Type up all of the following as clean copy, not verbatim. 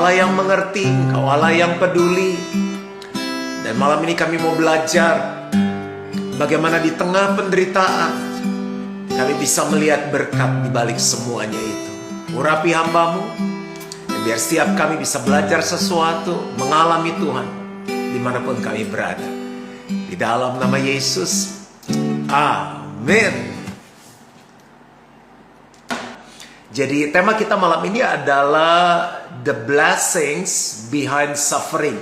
Allah yang mengerti, Engkau Allah yang peduli. Dan malam ini kami mau belajar bagaimana di tengah penderitaan kami bisa melihat berkat di balik semuanya itu. Urapi hamba-Mu, dan biar setiap kami bisa belajar sesuatu, mengalami Tuhan dimanapun kami berada. Di dalam nama Yesus, amin. Jadi tema kita malam ini adalah The Blessings Behind Suffering.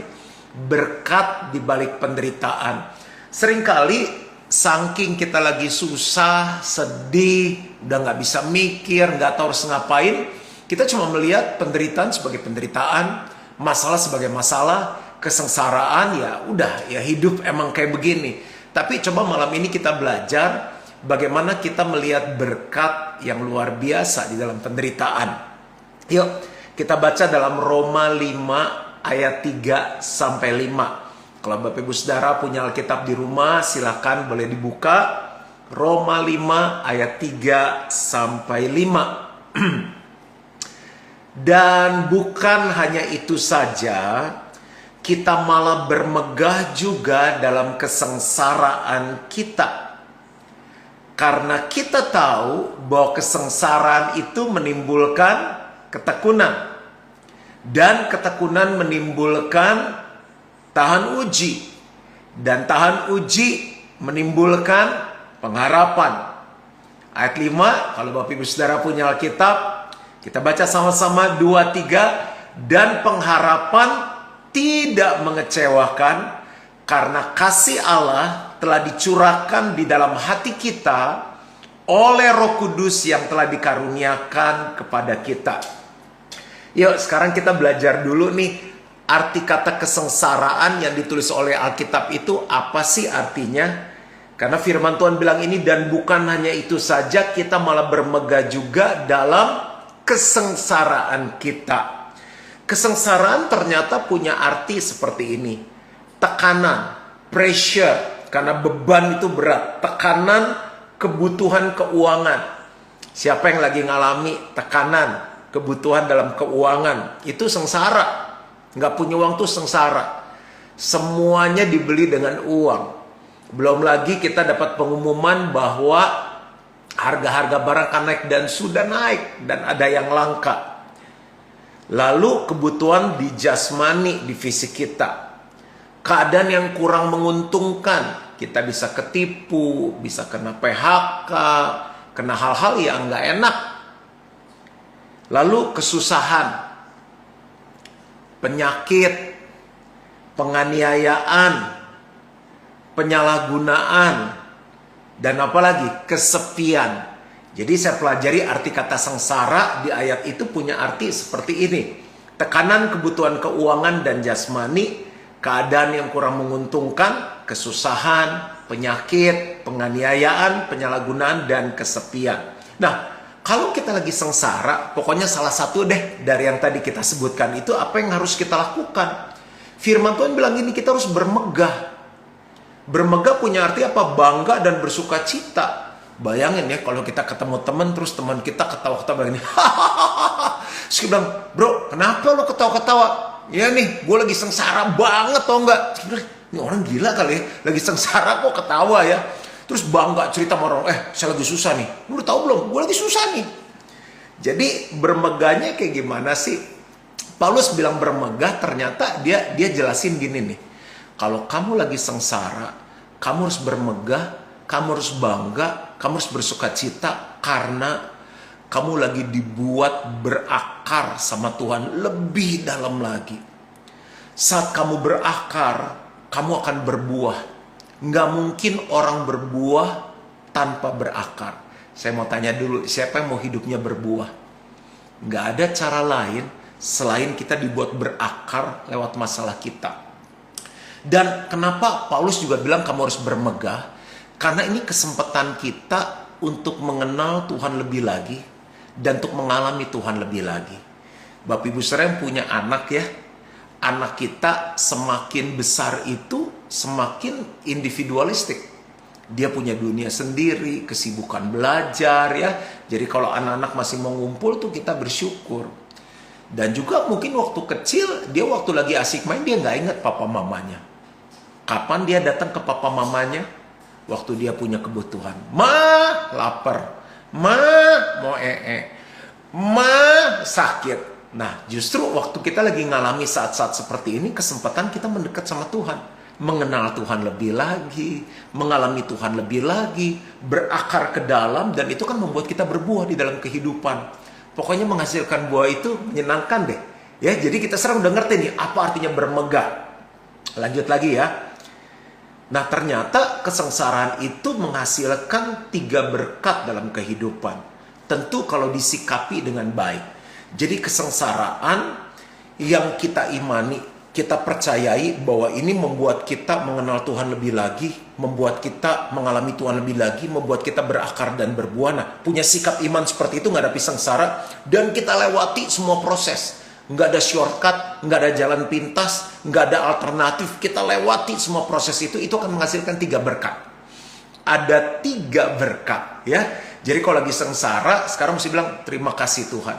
Berkat di balik penderitaan. Seringkali saking kita lagi susah, sedih, udah gak bisa mikir, gak tahu harus ngapain, kita cuma melihat penderitaan sebagai penderitaan, masalah sebagai masalah, kesengsaraan ya udah, ya hidup emang kayak begini. Tapi coba malam ini kita belajar bagaimana kita melihat berkat yang luar biasa di dalam penderitaan. Yuk, kita baca dalam Roma 5 ayat 3 sampai 5. Kalau Bapak Ibu Saudara punya Alkitab di rumah, silakan boleh dibuka. Roma 5 ayat 3 sampai 5. Dan bukan hanya itu saja, kita malah bermegah juga dalam kesengsaraan kita. Karena kita tahu bahwa kesengsaraan itu menimbulkan ketekunan. Dan ketekunan menimbulkan tahan uji. Dan tahan uji menimbulkan pengharapan. Ayat 5, kalau Bapak Ibu Saudara punya Alkitab, kita baca sama-sama 2-3. Dan pengharapan tidak mengecewakan, karena kasih Allah telah dicurahkan di dalam hati kita oleh Roh Kudus yang telah dikaruniakan kepada kita. Yuk, sekarang kita belajar dulu nih, arti kata kesengsaraan yang ditulis oleh Alkitab itu apa sih artinya? Karena firman Tuhan bilang ini, dan bukan hanya itu saja, kita malah bermegah juga dalam kesengsaraan kita. Kesengsaraan ternyata punya arti seperti ini. Tekanan, pressure, karena beban itu berat. Tekanan kebutuhan keuangan. Siapa yang lagi ngalami tekanan kebutuhan dalam keuangan, itu sengsara. Nggak punya uang tuh sengsara. Semuanya dibeli dengan uang. Belum lagi kita dapat pengumuman bahwa harga-harga barang akan naik, dan sudah naik, dan ada yang langka. Lalu kebutuhan di jasmani, di fisik kita. Keadaan yang kurang menguntungkan, kita bisa ketipu, bisa kena PHK, kena hal-hal yang nggak enak. Lalu kesusahan, penyakit, penganiayaan, penyalahgunaan, dan apalagi kesepian. Jadi saya pelajari arti kata sengsara di ayat itu punya arti seperti ini. Tekanan kebutuhan keuangan dan jasmani, keadaan yang kurang menguntungkan, kesusahan, penyakit, penganiayaan, penyalahgunaan, dan kesepian. Nah, kalau kita lagi sengsara, pokoknya salah satu deh dari yang tadi kita sebutkan itu, apa yang harus kita lakukan? Firman Tuhan bilang ini, kita harus bermegah. Bermegah punya arti apa? Bangga dan bersuka cita. Bayangin ya, kalau kita ketemu teman, terus teman kita ketawa-ketawa begini. Terus kita bilang, bro, kenapa lo ketawa-ketawa? Ya nih, gue lagi sengsara banget, tau nggak? Ini orang gila kali ya, lagi sengsara kok ketawa ya. Terus bangga cerita sama orang, saya lagi susah nih. Lu udah tahu belum? Gue lagi susah nih. Jadi bermegahnya kayak gimana sih? Paulus bilang bermegah, ternyata dia jelasin gini nih. Kalau kamu lagi sengsara, kamu harus bermegah, kamu harus bangga, kamu harus bersuka cita, karena kamu lagi dibuat berakar sama Tuhan lebih dalam lagi. Saat kamu berakar, kamu akan berbuah. Nggak mungkin orang berbuah tanpa berakar. Saya mau tanya dulu, siapa yang mau hidupnya berbuah? Nggak ada cara lain selain kita dibuat berakar lewat masalah kita. Dan kenapa Paulus juga bilang kamu harus bermegah? Karena ini kesempatan kita untuk mengenal Tuhan lebih lagi dan untuk mengalami Tuhan lebih lagi. Bapak Ibu Saudara yang punya anak ya, anak kita semakin besar itu semakin individualistik. Dia punya dunia sendiri, kesibukan belajar ya. Jadi kalau anak-anak masih mau ngumpul tuh kita bersyukur. Dan juga mungkin waktu kecil, dia waktu lagi asik main, dia nggak ingat papa mamanya. Kapan dia datang ke papa mamanya? Waktu dia punya kebutuhan. Ma, lapar. Ma, mau Ma, sakit. Nah, justru waktu kita lagi ngalami saat-saat seperti ini, kesempatan kita mendekat sama Tuhan. Mengenal Tuhan lebih lagi, mengalami Tuhan lebih lagi, berakar ke dalam, dan itu kan membuat kita berbuah di dalam kehidupan. Pokoknya menghasilkan buah itu menyenangkan deh. Ya, jadi kita sekarang udah ngerti nih apa artinya bermegah. Lanjut lagi ya. Nah, ternyata kesengsaraan itu menghasilkan 3 berkat dalam kehidupan. Tentu kalau disikapi dengan baik. Jadi kesengsaraan yang kita imani, kita percayai bahwa ini membuat kita mengenal Tuhan lebih lagi, membuat kita mengalami Tuhan lebih lagi, membuat kita berakar dan berbuah. Nah, punya sikap iman seperti itu menghadapi sengsara, dan kita lewati semua proses. Nggak ada shortcut, nggak ada jalan pintas, nggak ada alternatif. Kita lewati semua proses itu akan menghasilkan 3 berkat. Ada 3 berkat ya. Jadi kalau lagi sengsara, sekarang mesti bilang terima kasih Tuhan.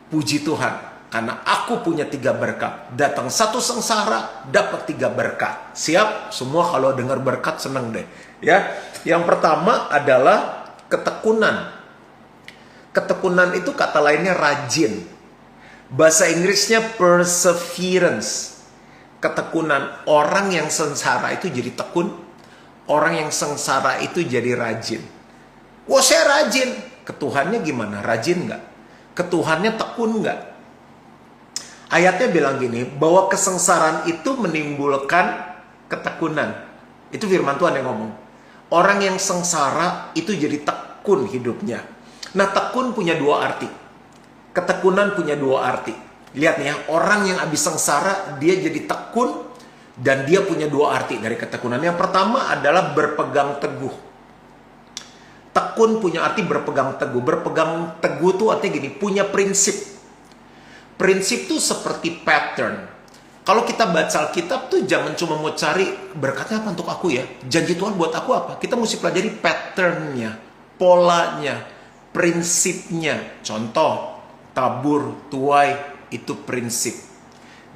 Puji Tuhan. Karena aku punya 3 berkat. Datang satu sengsara, dapat 3 berkat. Siap? Semua kalau dengar berkat senang deh. Ya. Yang pertama adalah ketekunan. Ketekunan itu kata lainnya rajin. Bahasa Inggrisnya perseverance. Ketekunan. Orang yang sengsara itu jadi tekun. Orang yang sengsara itu jadi rajin. Wah, saya rajin. Ketuhannya gimana? Rajin nggak? Ketuhannya tekun nggak? Ayatnya bilang gini, bahwa kesengsaraan itu menimbulkan ketekunan. Itu firman Tuhan yang ngomong. Orang yang sengsara itu jadi tekun hidupnya. Nah, tekun punya 2 arti. Ketekunan punya 2 arti. Lihat nih ya, orang yang habis sengsara, dia jadi tekun, dan dia punya 2 arti dari ketekunan. Yang pertama adalah berpegang teguh. Tekun punya arti berpegang teguh. Berpegang teguh tuh artinya gini, punya prinsip. Prinsip tuh seperti pattern. Kalau kita baca Alkitab tuh jangan cuma mau cari berkatnya apa untuk aku ya. Janji Tuhan buat aku apa. Kita mesti pelajari patternnya, polanya, prinsipnya. Contoh, tabur, tuai, itu prinsip.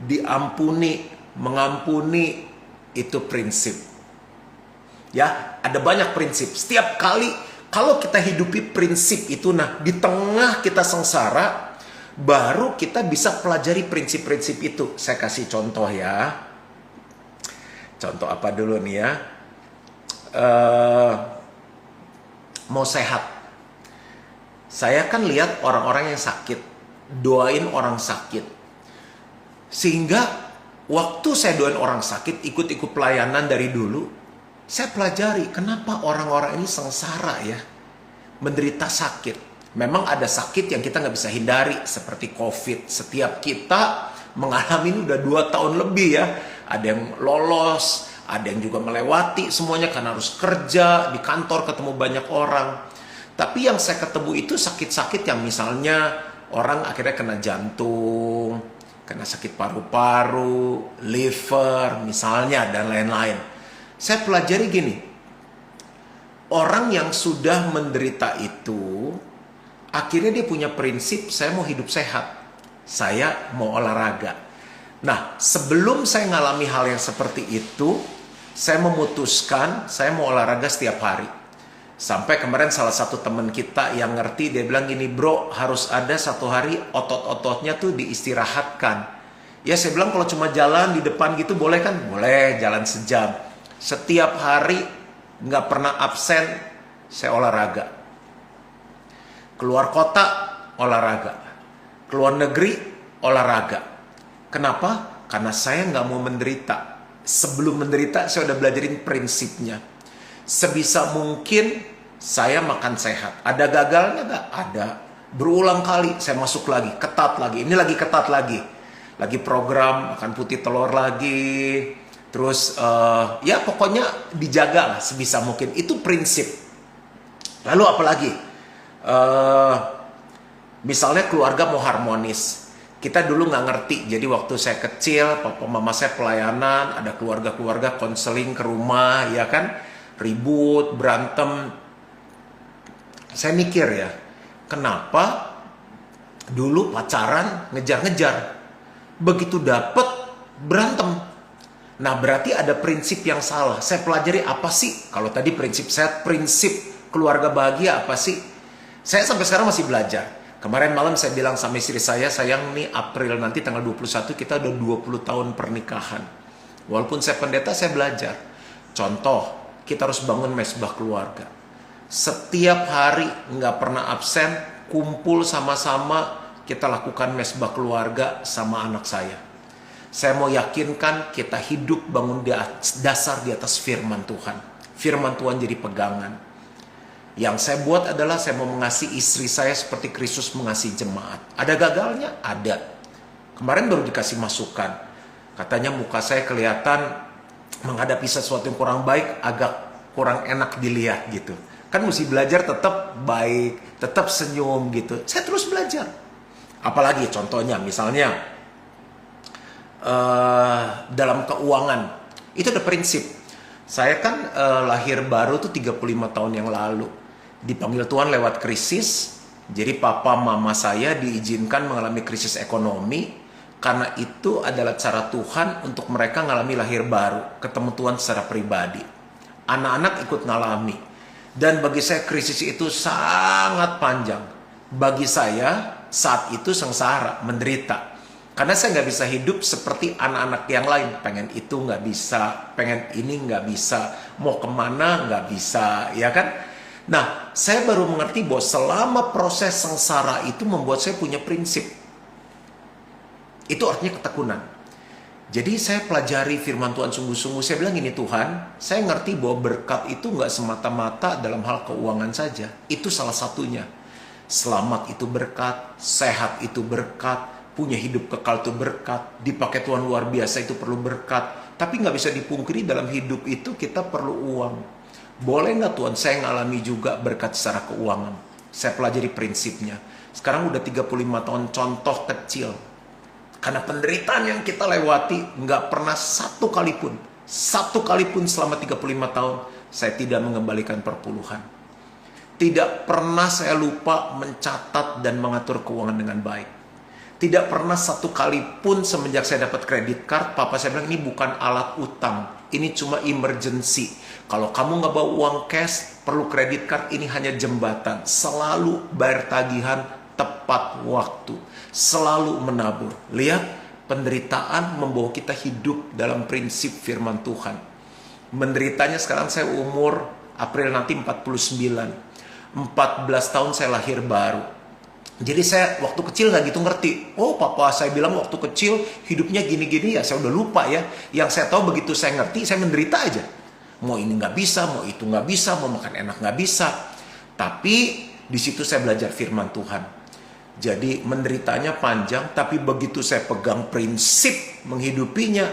Diampuni, mengampuni, itu prinsip. Ya, ada banyak prinsip. Setiap kali kalau kita hidupi prinsip itu, nah di tengah kita sengsara, baru kita bisa pelajari prinsip-prinsip itu. Saya kasih contoh ya. Contoh apa dulu nih ya? Mau sehat. Saya kan lihat orang-orang yang sakit. Doain orang sakit. Sehingga waktu saya doain orang sakit, ikut-ikut pelayanan dari dulu, saya pelajari kenapa orang-orang ini sengsara ya. Menderita sakit. Memang ada sakit yang kita nggak bisa hindari, seperti COVID. Setiap kita mengalami ini udah 2 tahun lebih ya. Ada yang lolos, ada yang juga melewati semuanya karena harus kerja, di kantor ketemu banyak orang. Tapi yang saya ketemu itu sakit-sakit yang misalnya orang akhirnya kena jantung, kena sakit paru-paru, liver misalnya, dan lain-lain. Saya pelajari gini, orang yang sudah menderita itu, akhirnya dia punya prinsip, saya mau hidup sehat. Saya mau olahraga. Nah, sebelum saya ngalami hal yang seperti itu, saya memutuskan, saya mau olahraga setiap hari. Sampai kemarin salah satu teman kita yang ngerti, dia bilang gini, bro, harus ada 1 hari otot-ototnya tuh diistirahatkan. Ya, saya bilang kalau cuma jalan di depan gitu boleh kan? Boleh, jalan sejam. Setiap hari, nggak pernah absen, saya olahraga. Keluar kota, olahraga. Keluar negeri, olahraga. Kenapa? Karena saya nggak mau menderita. Sebelum menderita, saya udah belajarin prinsipnya. Sebisa mungkin, saya makan sehat. Ada gagalnya nggak? Ada. Berulang kali, saya masuk lagi. Ketat lagi. Ini lagi ketat lagi. Lagi program, makan putih telur lagi. Terus, ya pokoknya dijaga lah sebisa mungkin. Itu prinsip. Lalu apa lagi? Misalnya keluarga mau harmonis. Kita dulu nggak ngerti. Jadi waktu saya kecil, papa mama saya pelayanan, ada keluarga-keluarga konseling ke rumah, ya kan, ribut, berantem. Saya mikir ya, kenapa Dulu pacaran, ngejar-ngejar. Begitu dapet, berantem. Nah, berarti ada prinsip yang salah. Saya pelajari apa sih? Kalau tadi prinsip saya, prinsip keluarga bahagia apa sih? Saya sampai sekarang masih belajar. Kemarin malam saya bilang sama istri saya, sayang nih April nanti tanggal 21 kita udah 20 tahun pernikahan. Walaupun saya pendeta, saya belajar. Contoh, kita harus bangun mesbah keluarga. Setiap hari nggak pernah absen, kumpul sama-sama, kita lakukan mesbah keluarga sama anak saya. Saya mau yakinkan kita hidup bangun dasar di atas firman Tuhan. Firman Tuhan jadi pegangan. Yang saya buat adalah saya mau mengasihi istri saya seperti Kristus mengasihi jemaat. Ada gagalnya? Ada. Kemarin baru dikasih masukan. Katanya muka saya kelihatan menghadapi sesuatu yang kurang baik, agak kurang enak dilihat gitu. Kan mesti belajar tetap baik, tetap senyum gitu. Saya terus belajar. Apalagi contohnya misalnya dalam keuangan. Itu ada prinsip. Saya kan lahir baru tuh 35 tahun yang lalu. Dipanggil Tuhan lewat krisis. Jadi papa mama saya diizinkan mengalami krisis ekonomi. Karena itu adalah cara Tuhan untuk mereka mengalami lahir baru. Ketemu Tuhan secara pribadi. Anak-anak ikut ngalami. Dan bagi saya krisis itu sangat panjang. Bagi saya saat itu sengsara, menderita. Karena saya nggak bisa hidup seperti anak-anak yang lain. Pengen itu nggak bisa, pengen ini nggak bisa, mau kemana nggak bisa, ya kan? Nah, saya baru mengerti bahwa selama proses sengsara itu membuat saya punya prinsip. Itu artinya ketekunan. Jadi saya pelajari firman Tuhan sungguh-sungguh. Saya bilang gini, Tuhan, saya ngerti bahwa berkat itu nggak semata-mata dalam hal keuangan saja. Itu salah satunya. Selamat itu berkat, sehat itu berkat, punya hidup kekal itu berkat, dipakai Tuhan luar biasa itu perlu berkat. Tapi nggak bisa dipungkiri dalam hidup itu kita perlu uang. Boleh nggak Tuhan saya ngalami juga berkat secara keuangan? Saya pelajari prinsipnya. Sekarang udah 35 tahun contoh kecil. Karena penderitaan yang kita lewati nggak pernah satu kali pun selama 35 tahun saya tidak mengembalikan perpuluhan. Tidak pernah saya lupa mencatat dan mengatur keuangan dengan baik. Tidak pernah satu kali pun semenjak saya dapat kredit card, papa saya bilang ini bukan alat utang, ini cuma emergency. Kalau kamu nggak bawa uang cash, perlu kredit card, ini hanya jembatan. Selalu bayar tagihan tepat waktu, selalu menabur. Lihat, penderitaan membawa kita hidup dalam prinsip firman Tuhan. Menderitanya sekarang saya umur April nanti 49. 14 tahun saya lahir baru. Jadi saya waktu kecil nggak gitu ngerti. Oh, papa saya bilang waktu kecil hidupnya gini-gini ya, saya udah lupa ya. Yang saya tahu begitu saya ngerti, saya menderita aja. Mau ini nggak bisa, mau itu nggak bisa, mau makan enak nggak bisa. Tapi di situ saya belajar firman Tuhan. Jadi menderitanya panjang, tapi begitu saya pegang prinsip menghidupinya,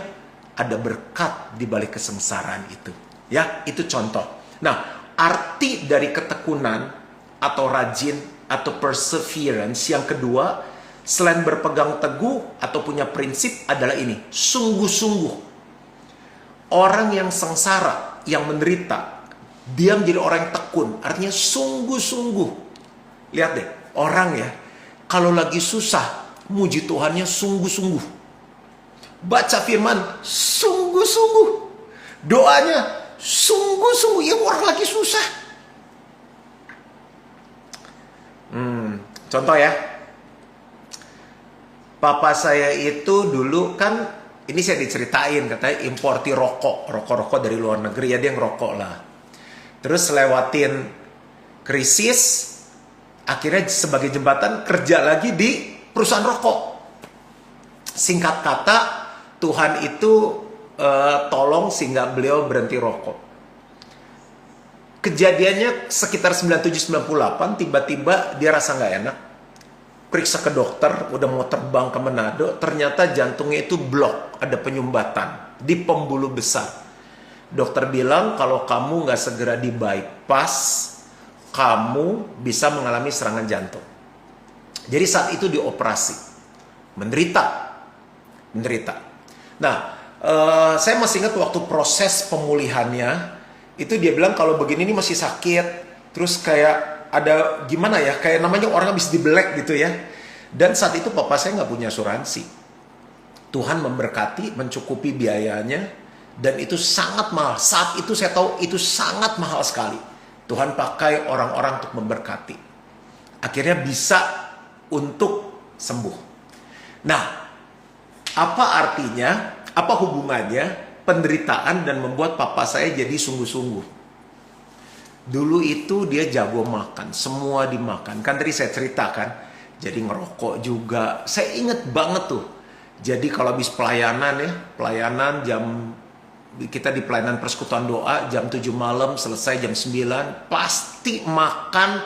ada berkat di balik kesengsaraan itu. Ya, itu contoh. Nah, arti dari ketekunan atau rajin atau perseverance yang kedua, selain berpegang teguh atau punya prinsip adalah ini, sungguh-sungguh. Orang yang sengsara, yang menderita, dia menjadi orang yang tekun, artinya sungguh-sungguh. Lihat deh, orang ya, kalau lagi susah, muji Tuhannya sungguh-sungguh. Baca firman, sungguh-sungguh. Doanya, sungguh-sungguh. Ya orang lagi susah. Contoh ya, papa saya itu dulu kan, ini saya diceritain, katanya importi rokok dari luar negeri, ya dia ngerokok lah. Terus lewatin krisis, akhirnya sebagai jembatan kerja lagi di perusahaan rokok. Singkat kata, Tuhan itu tolong sehingga beliau berhenti rokok. Kejadiannya sekitar 97-98, tiba-tiba dia rasa nggak enak. Periksa ke dokter, udah mau terbang ke Manado, ternyata jantungnya itu blok, ada penyumbatan di pembuluh besar. Dokter bilang kalau kamu nggak segera di bypass, kamu bisa mengalami serangan jantung. Jadi saat itu dioperasi, menderita. Nah, saya masih ingat waktu proses pemulihannya. Itu dia bilang kalau begini ini masih sakit, terus kayak ada gimana ya, kayak namanya orang habis dibelek gitu ya. Dan saat itu papa saya nggak punya asuransi. Tuhan memberkati, mencukupi biayanya, dan itu sangat mahal. Saat itu saya tahu itu sangat mahal sekali. Tuhan pakai orang-orang untuk memberkati. Akhirnya bisa untuk sembuh. Nah, apa artinya, apa hubungannya penderitaan dan membuat papa saya jadi sungguh-sungguh? Dulu itu dia jago makan, semua dimakan. Kan tadi saya ceritakan, jadi ngerokok juga. Saya inget banget tuh. Jadi kalau habis pelayanan ya, pelayanan kita di pelayanan persekutuan doa jam 7 malam, selesai jam 9, pasti makan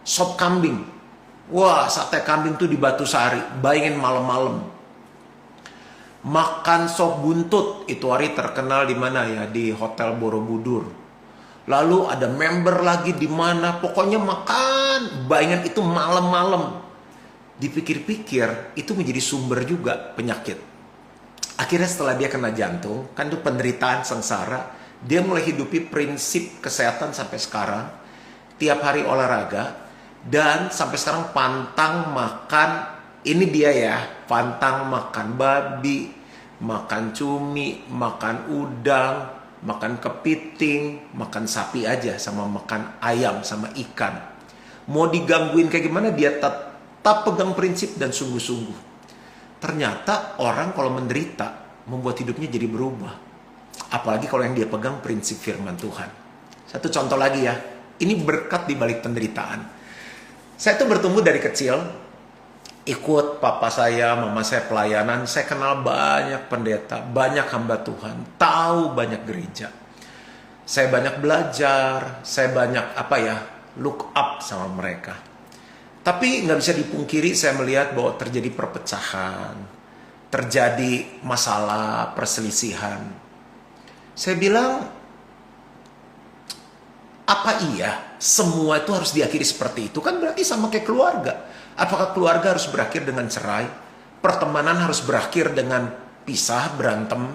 sop kambing. Wah, sate kambing tuh di Batu Sari, bayangin malam-malam. Makan sop buntut, itu hari terkenal di mana ya? Di Hotel Borobudur. Lalu ada member lagi di mana, pokoknya makan, bayangin itu malam-malam. Dipikir-pikir, itu menjadi sumber juga penyakit. Akhirnya setelah dia kena jantung, kan itu penderitaan sengsara, dia mulai hidupi prinsip kesehatan sampai sekarang. Tiap hari olahraga, dan sampai sekarang pantang makan, ini dia ya, pantang makan babi, makan cumi, makan udang, makan kepiting, makan sapi aja, sama makan ayam, sama ikan. Mau digangguin kayak gimana, dia tetap pegang prinsip dan sungguh-sungguh. Ternyata orang kalau menderita, membuat hidupnya jadi berubah. Apalagi kalau yang dia pegang prinsip firman Tuhan. Satu contoh lagi ya, ini berkat di balik penderitaan. Saya tuh bertumbuh dari kecil, ikut papa saya, mama saya pelayanan, saya kenal banyak pendeta, banyak hamba Tuhan, tahu banyak gereja. Saya banyak belajar, saya banyak look up sama mereka. Tapi nggak bisa dipungkiri, saya melihat bahwa terjadi perpecahan, terjadi masalah, perselisihan. Saya bilang, apa iya semua itu harus diakhiri seperti itu? Kan berarti sama kayak keluarga. Apakah keluarga harus berakhir dengan cerai? Pertemanan harus berakhir dengan pisah, berantem?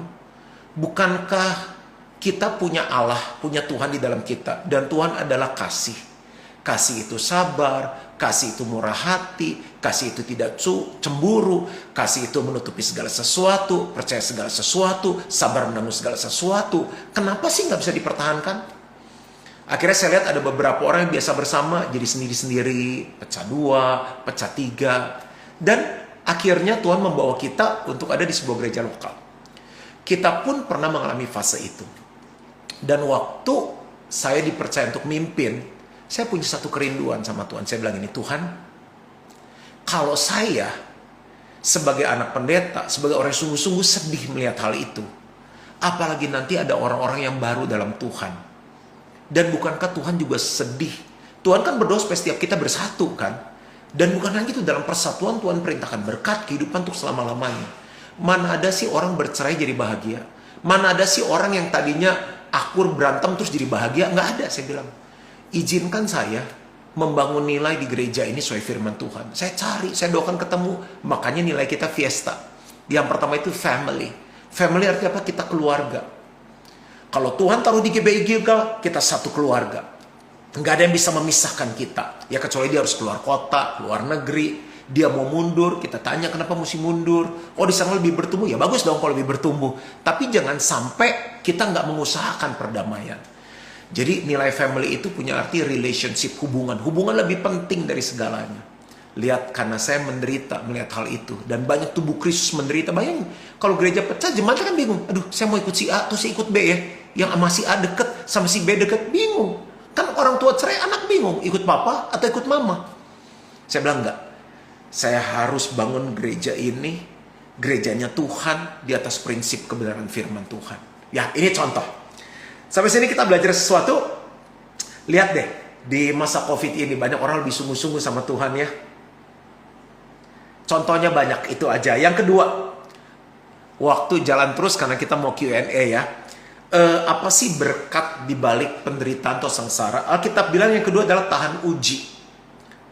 Bukankah kita punya Allah, punya Tuhan di dalam kita? Dan Tuhan adalah kasih. Kasih itu sabar, kasih itu murah hati, kasih itu tidak cemburu, kasih itu menutupi segala sesuatu, percaya segala sesuatu, sabar menanggung segala sesuatu. Kenapa sih nggak bisa dipertahankan? Akhirnya saya lihat ada beberapa orang yang biasa bersama, jadi sendiri-sendiri, pecah dua, pecah tiga. Dan akhirnya Tuhan membawa kita untuk ada di sebuah gereja lokal. Kita pun pernah mengalami fase itu. Dan waktu saya dipercaya untuk mimpin, saya punya satu kerinduan sama Tuhan. Saya bilang ini, Tuhan, kalau saya sebagai anak pendeta, sebagai orang yang sungguh-sungguh sedih melihat hal itu, apalagi nanti ada orang-orang yang baru dalam Tuhan. Dan bukankah Tuhan juga sedih? Tuhan kan berdoa supaya setiap kita bersatu kan? Dan bukan hanya itu, dalam persatuan Tuhan perintahkan berkat kehidupan untuk selama-lamanya. Mana ada sih orang bercerai jadi bahagia? Mana ada sih orang yang tadinya akur berantem terus jadi bahagia? Nggak ada, saya bilang. Izinkan saya membangun nilai di gereja ini sesuai firman Tuhan. Saya cari, saya doakan ketemu. Makanya nilai kita fiesta. Yang pertama itu family. Family artinya apa? Kita keluarga. Kalau Tuhan taruh di GBI Gilgal, kita satu keluarga. Nggak ada yang bisa memisahkan kita. Ya kecuali dia harus keluar kota, keluar negeri. Dia mau mundur, kita tanya kenapa mesti mundur. Oh di sana lebih bertumbuh, ya bagus dong kalau lebih bertumbuh. Tapi jangan sampai kita nggak mengusahakan perdamaian. Jadi nilai family itu punya arti relationship, hubungan. Hubungan lebih penting dari segalanya. Lihat, karena saya menderita melihat hal itu. Dan banyak tubuh Kristus menderita. Bayangin, kalau gereja pecah, jemaatnya kan bingung. Aduh, saya mau ikut si A, terus saya ikut B ya. Yang sama si A deket, sama si B deket, bingung. Kan orang tua cerai, anak bingung. Ikut papa atau ikut mama? Saya bilang enggak. Saya harus bangun gereja ini, gerejanya Tuhan, di atas prinsip kebenaran firman Tuhan. Ya, ini contoh. Sampai sini kita belajar sesuatu. Lihat deh, di masa COVID ini banyak orang lebih sungguh-sungguh sama Tuhan ya. Contohnya banyak, itu aja. Yang kedua, waktu jalan terus karena kita mau Q&A ya. Apa sih berkat di balik penderitaan atau sengsara? Alkitab bilang yang kedua adalah tahan uji.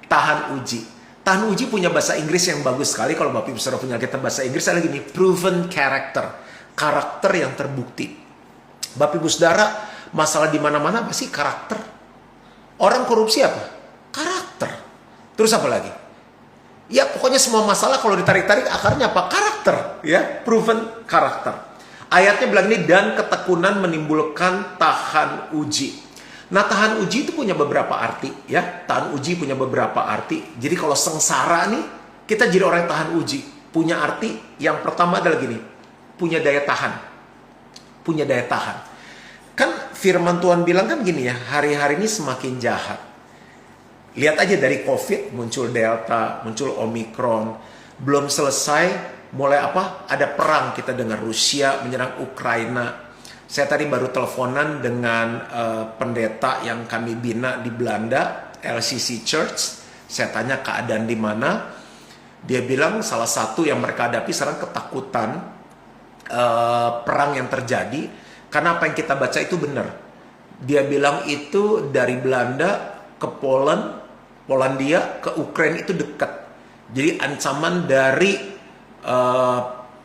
Tahan uji. Tahan uji punya bahasa Inggris yang bagus sekali. Kalau Bapak Ibu Saudara punya kita bahasa Inggris, ada gini, proven character. Karakter yang terbukti. Bapak Ibu Saudara, masalah di mana-mana apa sih? Karakter. Orang korupsi apa? Karakter. Terus apa lagi? Ya pokoknya semua masalah kalau ditarik-tarik akarnya apa? Karakter, ya, proven karakter. Ayatnya bilang ini, dan ketekunan menimbulkan tahan uji. Nah, tahan uji itu punya beberapa arti, ya. Tahan uji punya beberapa arti. Jadi kalau sengsara nih, kita jadi orang yang tahan uji. Punya arti yang pertama adalah gini, punya daya tahan. Punya daya tahan. Kan firman Tuhan bilang kan gini ya, hari-hari ini semakin jahat. Lihat aja dari COVID, muncul Delta, muncul Omikron. Belum selesai, mulai apa? Ada perang kita dengar, Rusia menyerang Ukraina. Saya tadi baru teleponan dengan pendeta yang kami bina di Belanda, LCC Church. Saya tanya keadaan di mana. Dia bilang salah satu yang mereka hadapi sekarang ketakutan perang yang terjadi. Karena apa yang kita baca itu benar. Dia bilang itu dari Belanda ke Polandia ke Ukraina itu dekat. Jadi ancaman dari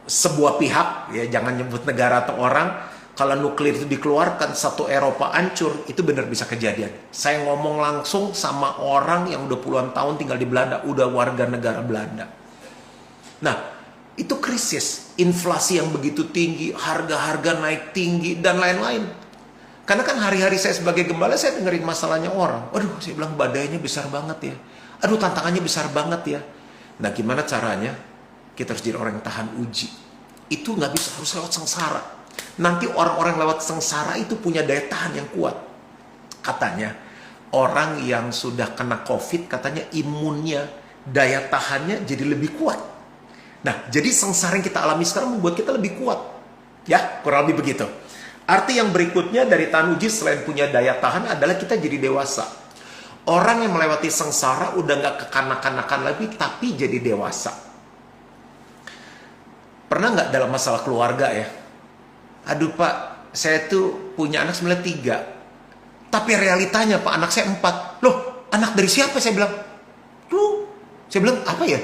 sebuah pihak, ya jangan nyebut negara atau orang, kalau nuklir itu dikeluarkan satu Eropa hancur, itu benar bisa kejadian. Saya ngomong langsung sama orang yang udah puluhan tahun tinggal di Belanda, udah warga negara Belanda. Nah, itu krisis, inflasi yang begitu tinggi, harga-harga naik tinggi dan lain-lain. Karena kan hari-hari saya sebagai gembala, saya dengerin masalahnya orang. Aduh, saya bilang badainya besar banget ya. Aduh, tantangannya besar banget ya. Nah, gimana caranya? Kita harus jadi orang yang tahan uji. Itu nggak bisa, harus lewat sengsara. Nanti orang-orang lewat sengsara itu punya daya tahan yang kuat. Katanya, orang yang sudah kena COVID, katanya imunnya, daya tahannya jadi lebih kuat. Nah, jadi sengsara yang kita alami sekarang membuat kita lebih kuat. Ya, kurang lebih begitu. Arti yang berikutnya dari tahan uji selain punya daya tahan adalah kita jadi dewasa. Orang yang melewati sengsara udah nggak kekanak-kanakan lagi, tapi jadi dewasa. Pernah nggak dalam masalah keluarga ya? Aduh Pak, saya tuh punya anak sebenarnya 3. Tapi realitanya Pak, anak saya 4. Loh, anak dari siapa? Saya bilang. Tuh, saya bilang apa ya?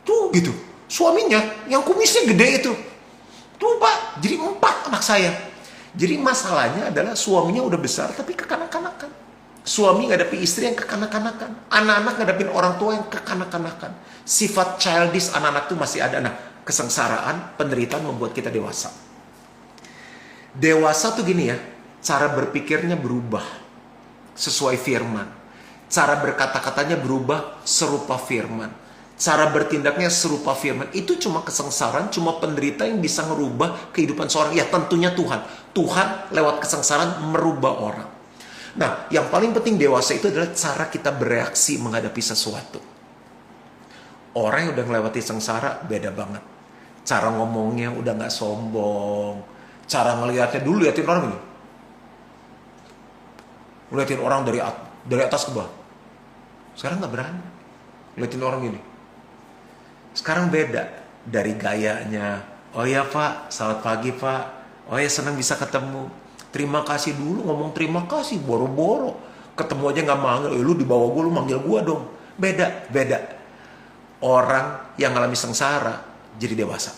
Tuh gitu. Suaminya yang kumisnya gede itu. Tuh Pak, jadi 4 anak saya. Jadi masalahnya adalah suaminya udah besar tapi kekanak-kanakan. Suami ngadapi istri yang kekanak-kanakan. Anak-anak ngadapin orang tua yang kekanak-kanakan. Sifat childish anak-anak itu masih ada. Nah, kesengsaraan, penderitaan membuat kita dewasa. Dewasa tuh gini ya, cara berpikirnya berubah sesuai firman. Cara berkata-katanya berubah serupa firman. Cara bertindaknya serupa firman. Itu cuma kesengsaraan, cuma penderita yang bisa merubah kehidupan seorang. Ya tentunya Tuhan. Tuhan lewat kesengsaraan merubah orang. Nah, yang paling penting dewasa itu adalah cara kita bereaksi menghadapi sesuatu. Orang yang udah melewati sengsara beda banget. Cara ngomongnya udah gak sombong. Cara ngelihatnya dulu liatin orang gini. Liatin orang dari atas ke bawah. Sekarang gak berani. Liatin orang gini. Sekarang beda dari gayanya. Oh ya Pak, selamat pagi Pak. Oh ya senang bisa ketemu. Terima kasih dulu, ngomong terima kasih, boro-boro. Ketemu aja gak manggil, lu di bawah gue, lu manggil gue dong. Beda. Orang yang ngalami sengsara jadi dewasa.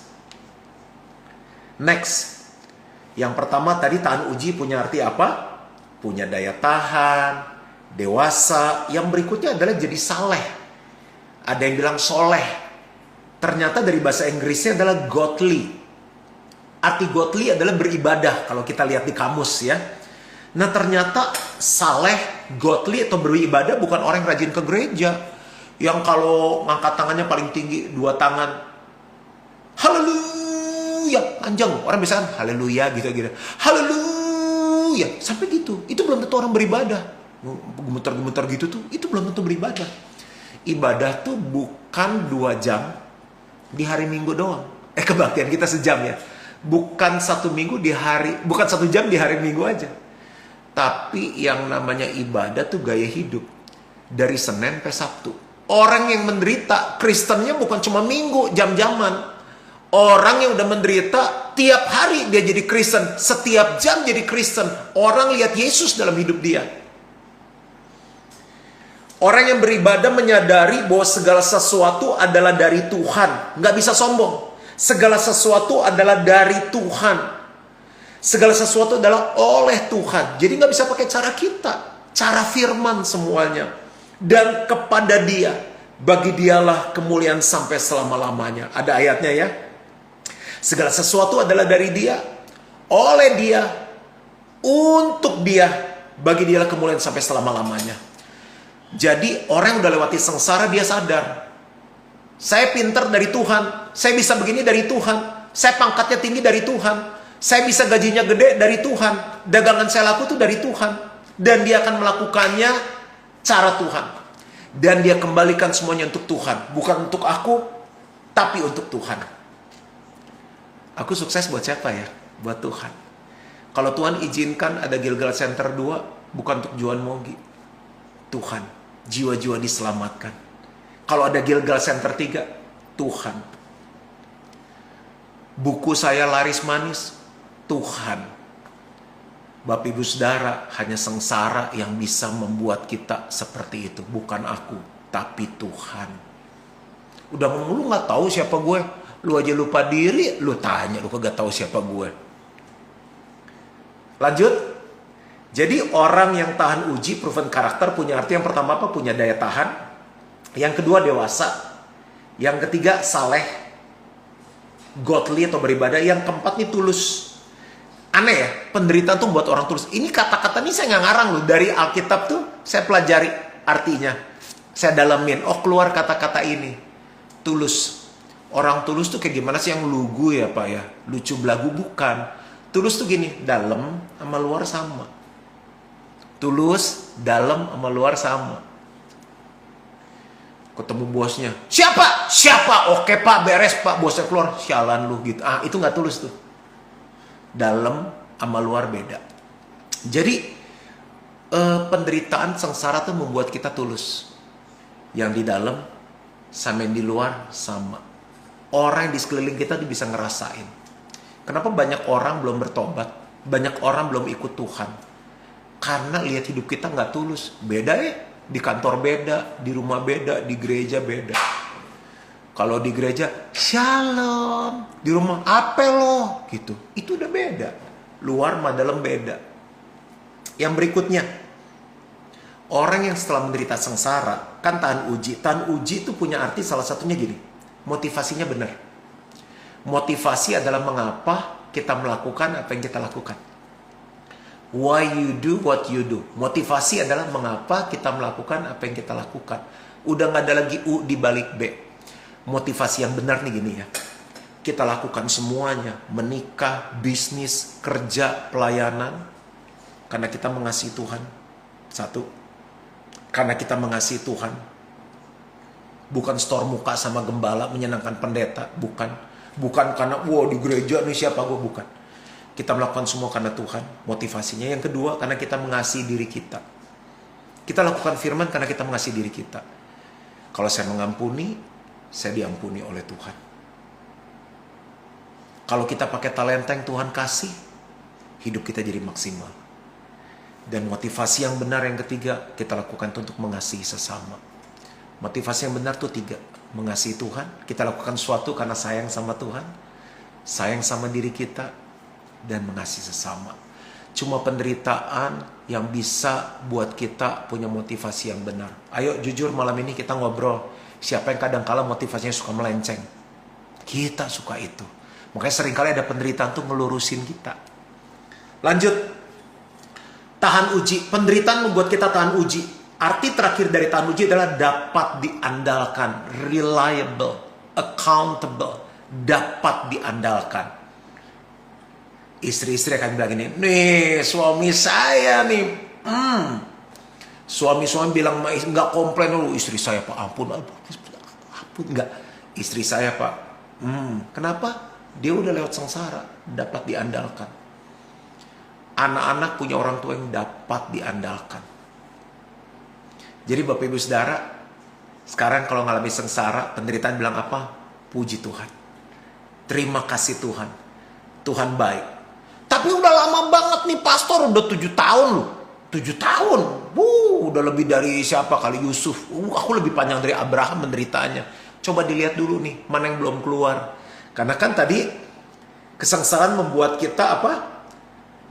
Next. Yang pertama tadi tahan uji punya arti apa? Punya daya tahan, dewasa. Yang berikutnya adalah jadi saleh. Ada yang bilang soleh. Ternyata dari bahasa Inggrisnya adalah godly. Arti godly adalah beribadah kalau kita lihat di kamus ya. Nah ternyata saleh, godly atau beribadah bukan orang yang rajin ke gereja. Yang kalau ngangkat tangannya paling tinggi 2 tangan. Haleluya. Panjang. Orang biasa kan haleluya gitu-gitu. Haleluya. Sampai gitu. Itu belum tentu orang beribadah. Gemetar-gemetar gitu tuh. Itu belum tentu beribadah. Ibadah tuh bukan 2 jam di hari Minggu doang. Kebaktian kita sejam ya. Bukan 1 jam di hari Minggu aja. Tapi yang namanya ibadah tuh gaya hidup. Dari Senin sampai Sabtu. Orang yang menderita, Kristennya bukan cuma Minggu, jam-jaman. Orang yang udah menderita, tiap hari dia jadi Kristen. Setiap jam jadi Kristen. Orang lihat Yesus dalam hidup dia. Orang yang beribadah menyadari bahwa segala sesuatu adalah dari Tuhan. Nggak bisa sombong. Segala sesuatu adalah dari Tuhan. Segala sesuatu adalah oleh Tuhan. Jadi nggak bisa pakai cara kita. Cara firman semuanya. Dan kepada Dia. bagi dialah kemuliaan sampai selama-lamanya. Ada ayatnya ya. Segala sesuatu adalah dari dia, oleh dia, untuk dia, bagi dialah kemuliaan sampai selama-lamanya. Jadi orang yang udah lewati sengsara, dia sadar, saya pinter dari Tuhan, saya bisa begini dari Tuhan, saya pangkatnya tinggi dari Tuhan, saya bisa gajinya gede dari Tuhan, dagangan saya laku itu dari Tuhan, dan dia akan melakukannya cara Tuhan. Dan dia kembalikan semuanya untuk Tuhan. Bukan untuk aku, tapi untuk Tuhan. Aku sukses buat siapa ya? Buat Tuhan. Kalau Tuhan izinkan ada Gilgal Center 2, bukan untuk Juan Mogi. Tuhan. Jiwa-jiwa diselamatkan. Kalau ada Gilgal Center 3, Tuhan. Buku saya laris manis, Tuhan. Bapak Ibu Saudara, hanya sengsara yang bisa membuat kita seperti itu. Bukan aku, tapi Tuhan. Udah ngomong, lu gak tahu siapa gue. Lu aja lupa diri, lu tanya, lu kagak tahu siapa gue. Lanjut. Jadi orang yang tahan uji, proven karakter, punya arti yang pertama apa? Punya daya tahan. Yang kedua dewasa. Yang ketiga saleh, godly atau beribadah. Yang keempat nih tulus. Aneh ya, penderitaan tuh buat orang tulus. Ini kata-kata ini saya nggak ngarang loh. Dari Alkitab tuh saya pelajari artinya. Saya dalamin. Oh, keluar kata-kata ini. Tulus. Orang tulus tuh kayak gimana sih, yang lugu ya Pak ya? Lucu belagu, bukan. Tulus tuh gini, dalam sama luar sama. Tulus, dalam sama luar sama. Ketemu bosnya. Siapa? Siapa? Oke Pak, beres Pak. Bosnya keluar. Sialan lu gitu. Ah, itu nggak tulus tuh. Dalam sama luar beda. Jadi penderitaan sengsara itu membuat kita tulus. Yang di dalam sama yang di luar sama. Orang yang di sekeliling kita tuh bisa ngerasain. Kenapa banyak orang belum bertobat? Banyak orang belum ikut Tuhan. Karena lihat hidup kita nggak tulus. Beda ya. Di kantor beda, di rumah beda, di gereja beda. Kalau di gereja, shalom. Di rumah, apa lo? Gitu. Itu udah beda. Luar sama dalam beda. Yang berikutnya, orang yang setelah menderita sengsara, kan tahan uji. Tahan uji itu punya arti salah satunya gini. Motivasinya benar. Motivasi adalah mengapa kita melakukan apa yang kita lakukan. Why you do what you do. Motivasi adalah mengapa kita melakukan apa yang kita lakukan. Udah gak ada lagi U di balik B. Motivasi yang benar nih gini ya. Kita lakukan semuanya. Menikah, bisnis, kerja, pelayanan. Karena kita mengasihi Tuhan. Satu. Karena kita mengasihi Tuhan. Bukan store muka sama gembala menyenangkan pendeta. Bukan. Bukan karena wow di gereja nih siapa gue. Bukan. Kita melakukan semua karena Tuhan. Motivasinya. Yang kedua, karena kita mengasihi diri kita. Kita lakukan firman karena kita mengasihi diri kita. Kalau saya mengampuni, saya diampuni oleh Tuhan. Kalau kita pakai talenta yang Tuhan kasih, hidup kita jadi maksimal. Dan motivasi yang benar yang ketiga, kita lakukan itu untuk mengasihi sesama. Motivasi yang benar tuh 3. Mengasihi Tuhan, kita lakukan sesuatu karena sayang sama Tuhan, sayang sama diri kita, dan mengasihi sesama. Cuma penderitaan yang bisa buat kita punya motivasi yang benar. Ayo jujur malam ini kita ngobrol. Siapa yang kadang-kala motivasinya suka melenceng? Kita suka itu. Makanya seringkali ada penderitaan tuh ngelurusin kita. Lanjut. Tahan uji. Penderitaan membuat kita tahan uji. Arti terakhir dari tahan uji adalah dapat diandalkan. Reliable. Accountable. Dapat diandalkan. Istri-istri akan bilang ini, nih suami saya nih. Suami-suami bilang, nggak komplain dulu. Istri saya Pak, ampun, nggak. Istri saya Pak, kenapa? Dia udah lewat sengsara, dapat diandalkan. Anak-anak punya orang tua yang dapat diandalkan. Jadi Bapak Ibu Saudara, sekarang kalau ngalami sengsara, penderitaan bilang apa? Puji Tuhan. Terima kasih Tuhan. Tuhan baik. Tapi udah lama banget nih pastor, udah 7 tahun loh. 7 tahun, udah lebih dari siapa kali Yusuf. Aku lebih panjang dari Abraham menderitanya. Coba dilihat dulu nih, mana yang belum keluar. Karena kan tadi kesengsaraan membuat kita apa?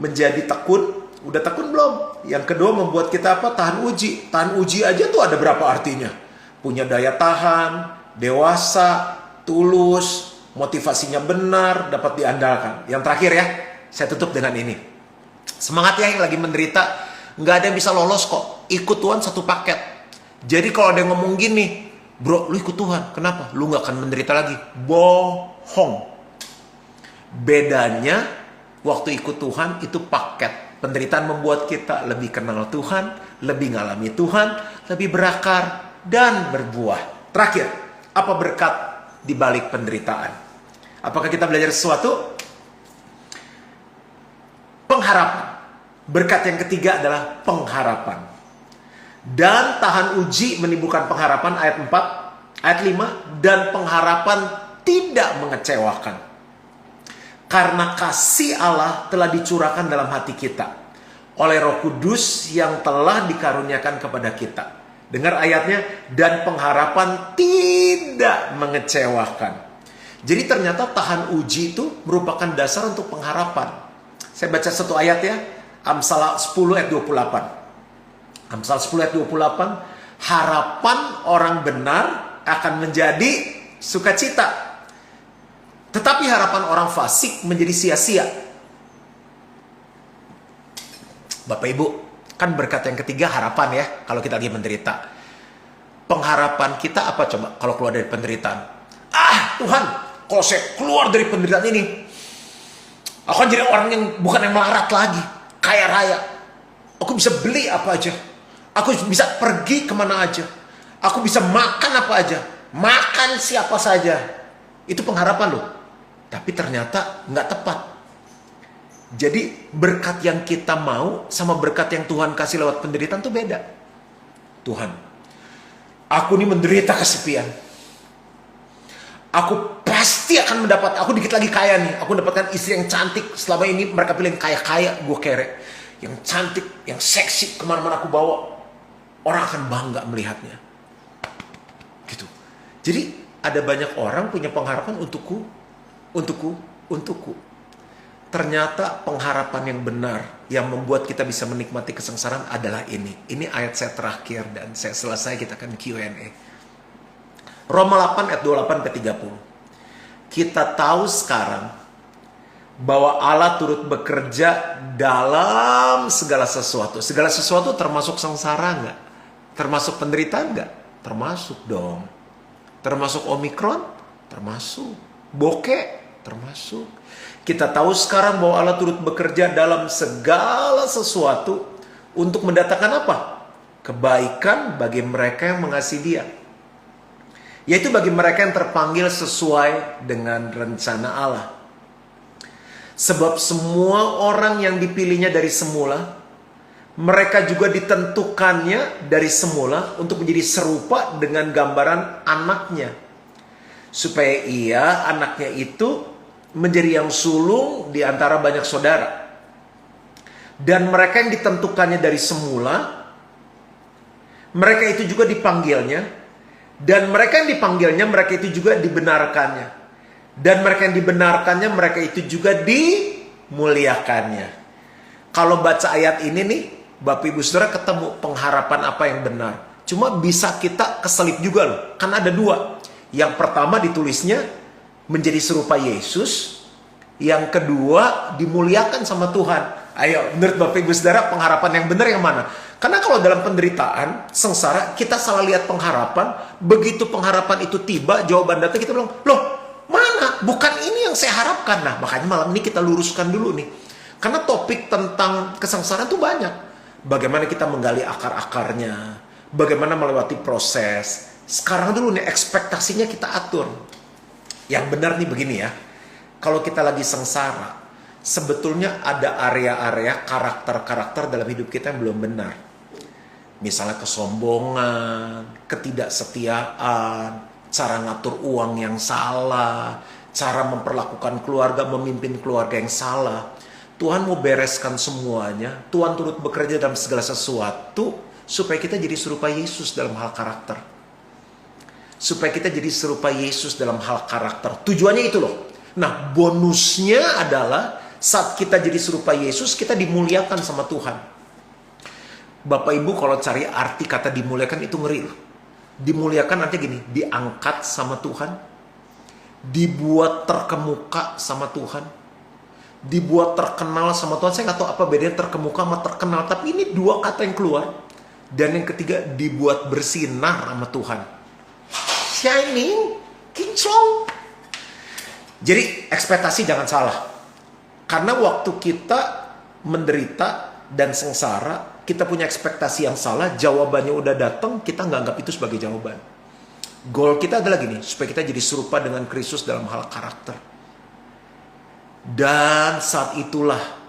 Menjadi tekun. Udah tekun belum? Yang kedua membuat kita apa? Tahan uji. Tahan uji aja tuh ada berapa artinya? punya daya tahan, dewasa, tulus, motivasinya benar, dapat diandalkan. Yang terakhir ya, saya tutup dengan ini. Semangat ya yang lagi menderita, nggak ada yang bisa lolos kok. Ikut Tuhan satu paket. Jadi kalau ada yang ngomong gini, bro, lu ikut Tuhan, kenapa? Lu nggak akan menderita lagi. Bohong. Bedanya, waktu ikut Tuhan itu paket. Penderitaan membuat kita lebih kenal Tuhan, lebih ngalami Tuhan, lebih berakar, dan berbuah. Terakhir, apa berkat di balik penderitaan? Apakah kita belajar sesuatu? Pengharapan. Berkat yang ketiga adalah pengharapan. Dan tahan uji menimbulkan pengharapan, ayat 4, ayat 5, dan pengharapan tidak mengecewakan. Karena kasih Allah telah dicurahkan dalam hati kita oleh Roh Kudus yang telah dikaruniakan kepada kita. Dengar ayatnya, dan pengharapan tidak mengecewakan. Jadi ternyata tahan uji itu merupakan dasar untuk pengharapan. Saya baca satu ayat ya, Amsal 10 ayat 28. Amsal 10 ayat 28, harapan orang benar akan menjadi sukacita, tetapi harapan orang fasik menjadi sia-sia. Bapak Ibu, kan berkat yang ketiga harapan ya, kalau kita lagi menderita. Pengharapan kita apa coba kalau keluar dari penderitaan? Ah Tuhan, kalau saya keluar dari penderitaan ini, aku akan jadi orang yang bukan yang melarat lagi, kaya raya. Aku bisa beli apa aja. Aku bisa pergi kemana aja. Aku bisa makan apa aja. Makan siapa saja. Itu pengharapan loh. Tapi ternyata nggak tepat. Jadi berkat yang kita mau sama berkat yang Tuhan kasih lewat penderitaan itu beda. Tuhan, aku ini menderita kesepian. Aku pasti akan mendapat, aku dikit lagi kaya nih. Aku mendapatkan istri yang cantik. Selama ini mereka pilih yang kaya-kaya, gue kere. Yang cantik, yang seksi, kemana-mana aku bawa. Orang akan bangga melihatnya. Gitu. Jadi ada banyak orang punya pengharapan untukku. Ternyata pengharapan yang benar yang membuat kita bisa menikmati kesengsaraan adalah ini. Ini ayat saya terakhir dan saya selesai, kita akan Q&A. Roma 8 ayat 28-30. Kita tahu sekarang bahwa Allah turut bekerja dalam segala sesuatu. Segala sesuatu termasuk sengsara enggak? Termasuk penderitaan enggak? Termasuk dong. Termasuk Omikron? Termasuk. Bokeh? Termasuk. Kita tahu sekarang bahwa Allah turut bekerja dalam segala sesuatu untuk mendatangkan apa? Kebaikan bagi mereka yang mengasihi Dia. Yaitu bagi mereka yang terpanggil sesuai dengan rencana Allah. Sebab semua orang yang dipilihnya dari semula, mereka juga ditentukannya dari semula untuk menjadi serupa dengan gambaran anaknya. Supaya ia, anaknya itu, menjadi yang sulung di antara banyak saudara. Dan mereka yang ditentukannya dari semula, mereka itu juga dipanggilnya. Dan mereka yang dipanggilnya, mereka itu juga dibenarkannya. Dan mereka yang dibenarkannya, mereka itu juga dimuliakannya. Kalau baca ayat ini nih, Bapak Ibu Saudara ketemu pengharapan apa yang benar. Cuma bisa kita keselip juga loh. Kan ada dua. Yang pertama ditulisnya menjadi serupa Yesus. Yang kedua dimuliakan sama Tuhan. Ayo, menurut Bapak Ibu Saudara pengharapan yang benar yang mana? Karena kalau dalam penderitaan, sengsara, kita salah lihat pengharapan. Begitu pengharapan itu tiba, jawaban datang, kita bilang, loh mana? Bukan ini yang saya harapkan. Nah, makanya malam ini kita luruskan dulu nih. Karena topik tentang kesengsaraan itu banyak. Bagaimana kita menggali akar-akarnya. Bagaimana melewati proses. Sekarang dulu nih, ekspektasinya kita atur. Yang benar nih begini ya. Kalau kita lagi sengsara, sebetulnya ada area-area karakter-karakter dalam hidup kita yang belum benar. Misalnya kesombongan, ketidaksetiaan, cara ngatur uang yang salah, cara memperlakukan keluarga, memimpin keluarga yang salah. Tuhan mau bereskan semuanya. Tuhan turut bekerja dalam segala sesuatu supaya kita jadi serupa Yesus dalam hal karakter. Supaya kita jadi serupa Yesus dalam hal karakter. Tujuannya itu loh. Nah, bonusnya adalah saat kita jadi serupa Yesus, kita dimuliakan sama Tuhan. Bapak Ibu kalau cari arti kata dimuliakan itu ngeri loh. Dimuliakan artinya gini, diangkat sama Tuhan, dibuat terkemuka sama Tuhan, dibuat terkenal sama Tuhan. Saya nggak tahu apa bedanya terkemuka sama terkenal, tapi ini dua kata yang keluar. Dan yang ketiga, dibuat bersinar sama Tuhan. Shining, kinclong. Jadi ekspektasi jangan salah. Karena waktu kita menderita dan sengsara, kita punya ekspektasi yang salah, jawabannya udah datang, kita nggak anggap itu sebagai jawaban. Goal kita adalah gini, supaya kita jadi serupa dengan Kristus dalam hal karakter. Dan saat itulah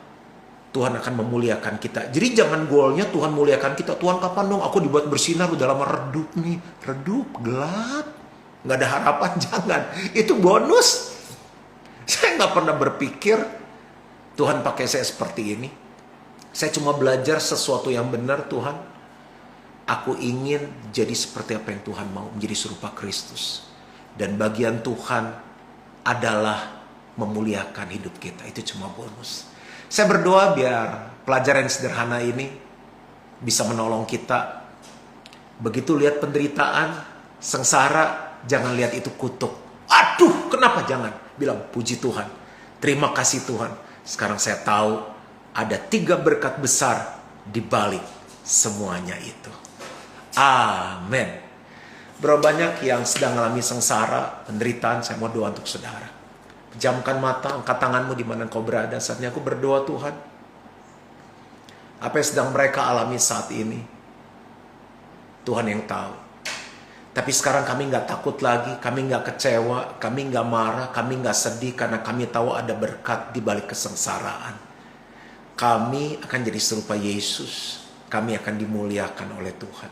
Tuhan akan memuliakan kita. Jadi jangan goalnya Tuhan muliakan kita. Tuhan kapan dong aku dibuat bersinar, udah lama redup nih. Redup, gelap, nggak ada harapan, jangan. Itu bonus. Saya nggak pernah berpikir Tuhan pakai saya seperti ini. Saya cuma belajar sesuatu yang benar. Tuhan, aku ingin jadi seperti apa yang Tuhan mau, menjadi serupa Kristus. Dan bagian Tuhan adalah memuliakan hidup kita. Itu cuma bonus. Saya berdoa biar pelajaran sederhana ini bisa menolong kita. Begitu lihat penderitaan, sengsara, jangan lihat itu kutuk. Aduh, kenapa? Jangan. Bilang, puji Tuhan. Terima kasih Tuhan. Sekarang saya tahu ada 3 berkat besar di balik semuanya itu. Amin. Berapa banyak yang sedang mengalami sengsara, penderitaan, saya mau doa untuk saudara. Pejamkan mata, angkat tanganmu di mana kau berada. Saatnya aku berdoa, Tuhan. Apa yang sedang mereka alami saat ini, Tuhan yang tahu. Tapi sekarang kami nggak takut lagi, kami nggak kecewa, kami nggak marah, kami nggak sedih, karena kami tahu ada berkat di balik kesengsaraan. Kami akan jadi serupa Yesus. Kami akan dimuliakan oleh Tuhan.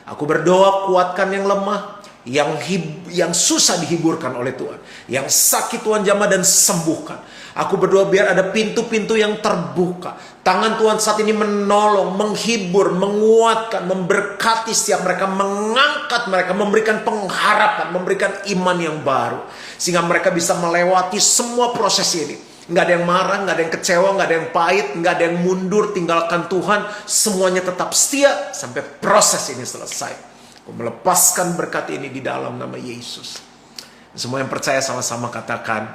Aku berdoa, kuatkan yang lemah, yang susah dihiburkan oleh Tuhan, yang sakit Tuhan jamah dan sembuhkan. Aku berdoa biar ada pintu-pintu yang terbuka. Tangan Tuhan saat ini menolong, menghibur, menguatkan, memberkati setiap mereka, mengangkat mereka, memberikan pengharapan, memberikan iman yang baru, sehingga mereka bisa melewati semua proses ini. Nggak ada yang marah, nggak ada yang kecewa, nggak ada yang pahit, nggak ada yang mundur, tinggalkan Tuhan. Semuanya tetap setia sampai proses ini selesai. Aku melepaskan berkat ini di dalam nama Yesus. Semua yang percaya sama-sama katakan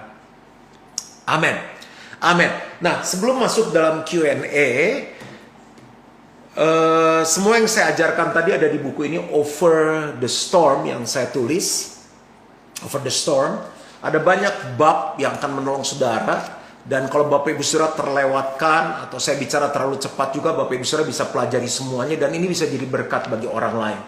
amin. Amin. Nah, sebelum masuk dalam Q&A, semua yang saya ajarkan tadi ada di buku ini, Over the Storm, yang saya tulis. Over the Storm. Ada banyak bab yang akan menolong saudara. Dan kalau Bapak Ibu Saudara terlewatkan atau saya bicara terlalu cepat juga, Bapak Ibu Saudara bisa pelajari semuanya dan ini bisa jadi berkat bagi orang lain.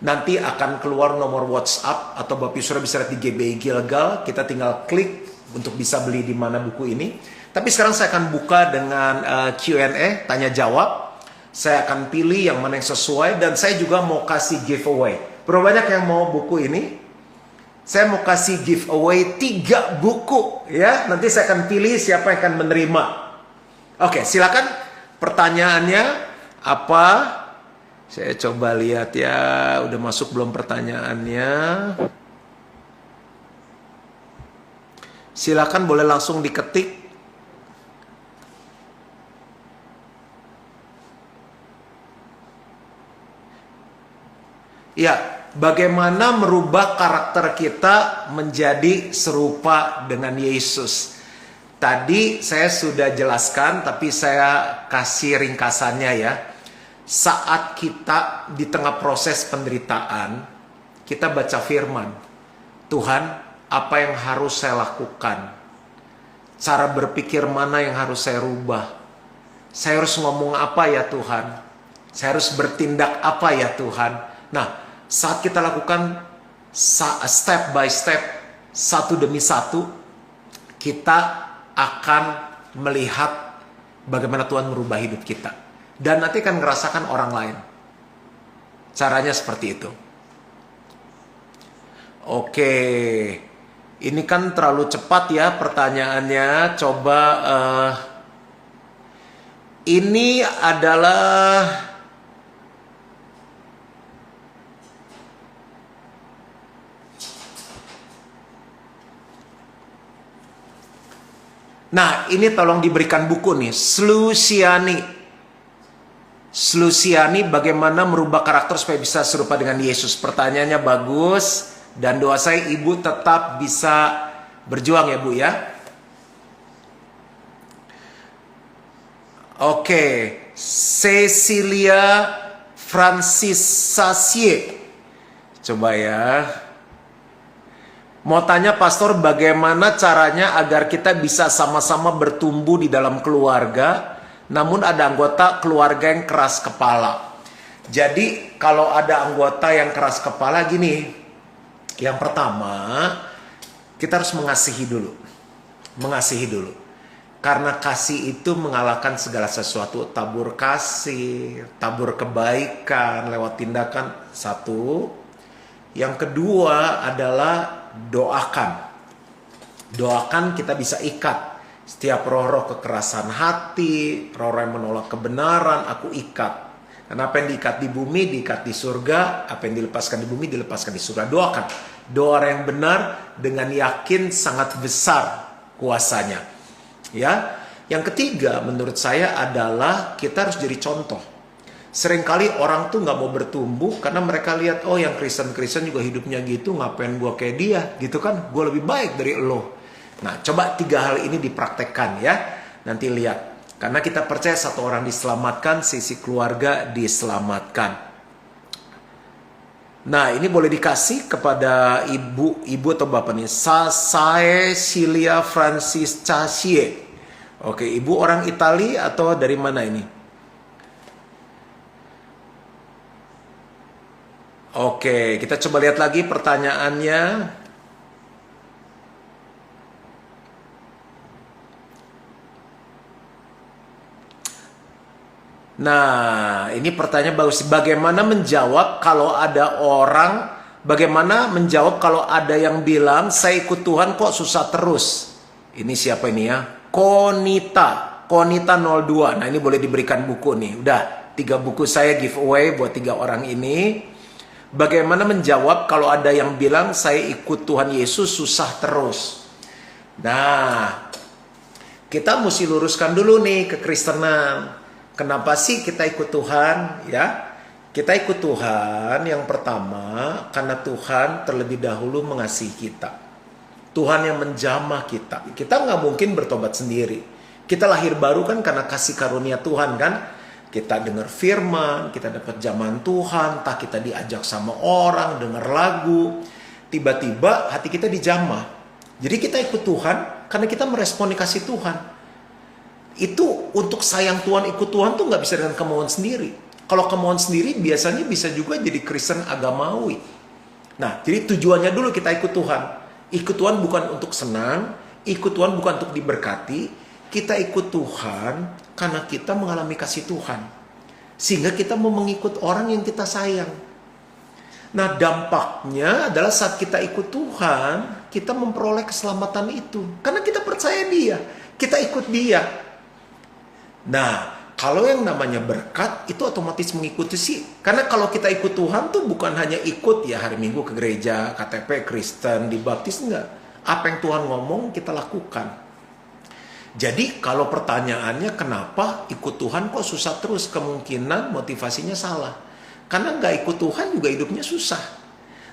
Nanti akan keluar nomor WhatsApp atau Bapak Ibu Saudara bisa lihat di GBI Gilgal, kita tinggal klik untuk bisa beli di mana buku ini. Tapi sekarang saya akan buka dengan Q&A, tanya jawab. Saya akan pilih yang mana yang sesuai dan saya juga mau kasih giveaway. Berapa banyak yang mau buku ini? Saya mau kasih giveaway 3 buku ya. Nanti saya akan pilih siapa yang akan menerima. Oke, silakan. Pertanyaannya apa? Saya coba lihat ya. Udah masuk belum pertanyaannya? Silakan, boleh langsung diketik. Ya, bagaimana merubah karakter kita menjadi serupa dengan Yesus. Tadi saya sudah jelaskan, tapi saya kasih ringkasannya ya. Saat kita di tengah proses penderitaan, kita baca firman. Tuhan, apa yang harus saya lakukan? Cara berpikir mana yang harus saya rubah? Saya harus ngomong apa ya Tuhan? Saya harus bertindak apa ya Tuhan? Nah, saat kita lakukan step by step, satu demi satu, kita akan melihat bagaimana Tuhan merubah hidup kita. Dan nanti akan merasakan orang lain. Caranya seperti itu. Oke, ini kan terlalu cepat ya pertanyaannya. Coba, ini adalah... Nah, ini tolong diberikan buku nih, Slusiani. Luciani, bagaimana merubah karakter supaya bisa serupa dengan Yesus? Pertanyaannya bagus. Dan doa saya ibu tetap bisa berjuang ya bu ya. Oke, Cecilia Francis Sasie. Coba ya. Mau tanya pastor, bagaimana caranya agar kita bisa sama-sama bertumbuh di dalam keluarga, namun ada anggota keluarga yang keras kepala. Jadi kalau ada anggota yang keras kepala gini, yang pertama kita harus mengasihi dulu. Mengasihi dulu. Karena kasih itu mengalahkan segala sesuatu. Tabur kasih, tabur kebaikan lewat tindakan. Satu. Yang kedua adalah doakan. Doakan kita bisa ikat. Setiap roh-roh kekerasan hati, roh-roh yang menolak kebenaran, aku ikat. Karena apa yang diikat di bumi, diikat di surga. Apa yang dilepaskan di bumi, dilepaskan di surga. Doakan. Doa yang benar dengan yakin sangat besar kuasanya. Ya. Yang ketiga menurut saya adalah kita harus jadi contoh. Seringkali orang tuh nggak mau bertumbuh karena mereka lihat, oh yang Kristen-Kristen juga hidupnya gitu, ngapain gua kayak dia, gitu kan? Gua lebih baik dari lo. Nah, coba 3 hal ini dipraktekkan ya. Nanti lihat. Karena kita percaya satu orang diselamatkan, sisi keluarga diselamatkan. Nah, ini boleh dikasih kepada ibu atau bapak nih. Cecilia Francis Sasie. Oke, ibu orang Itali atau dari mana ini? Oke, kita coba lihat lagi pertanyaannya. Nah, ini pertanyaan bagus. Bagaimana menjawab kalau ada yang bilang, saya ikut Tuhan kok susah terus? Ini siapa ini ya? Konita 02. Nah, ini boleh diberikan buku nih. Udah, 3 buku saya giveaway buat 3 orang ini. Bagaimana menjawab kalau ada yang bilang saya ikut Tuhan Yesus susah terus? Nah, kita mesti luruskan dulu nih kekristenan. Kenapa sih kita ikut Tuhan? Ya, kita ikut Tuhan yang pertama karena Tuhan terlebih dahulu mengasihi kita. Tuhan yang menjamah kita. Kita nggak mungkin bertobat sendiri. Kita lahir baru kan karena kasih karunia Tuhan kan. Kita dengar firman, kita dapat zaman Tuhan, entah kita diajak sama orang, dengar lagu. Tiba-tiba hati kita dijamah. Jadi kita ikut Tuhan karena kita meresponi kasih Tuhan. Itu untuk sayang Tuhan, ikut Tuhan tuh nggak bisa dengan kemauan sendiri. Kalau kemauan sendiri biasanya bisa juga jadi Kristen agamawi. Nah, jadi tujuannya dulu kita ikut Tuhan. Ikut Tuhan bukan untuk senang, ikut Tuhan bukan untuk diberkati. Kita ikut Tuhan karena kita mengalami kasih Tuhan. Sehingga kita mau mengikut orang yang kita sayang. Nah, dampaknya adalah saat kita ikut Tuhan, kita memperoleh keselamatan itu. Karena kita percaya Dia, kita ikut Dia. Nah, kalau yang namanya berkat itu otomatis mengikuti sih. Karena kalau kita ikut Tuhan tuh bukan hanya ikut ya hari Minggu ke gereja, KTP Kristen, dibaptis, enggak. Apa yang Tuhan ngomong kita lakukan. Jadi kalau pertanyaannya kenapa ikut Tuhan kok susah terus, kemungkinan motivasinya salah. Karena nggak ikut Tuhan juga hidupnya susah.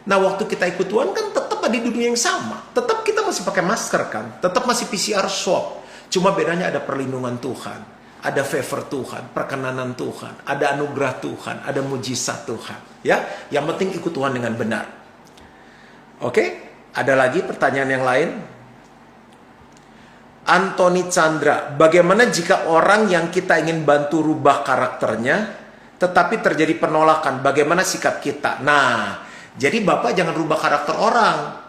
Nah, waktu kita ikut Tuhan kan tetap ada di dunia yang sama. Tetap kita masih pakai masker kan. Tetap masih PCR swab. Cuma bedanya ada perlindungan Tuhan. Ada favor Tuhan, perkenanan Tuhan. Ada anugerah Tuhan, ada mujizat Tuhan. Ya, yang penting ikut Tuhan dengan benar. Oke, ada lagi pertanyaan yang lain? Anthony Chandra, bagaimana jika orang yang kita ingin bantu rubah karakternya, tetapi terjadi penolakan, bagaimana sikap kita? Nah, jadi Bapak jangan rubah karakter orang.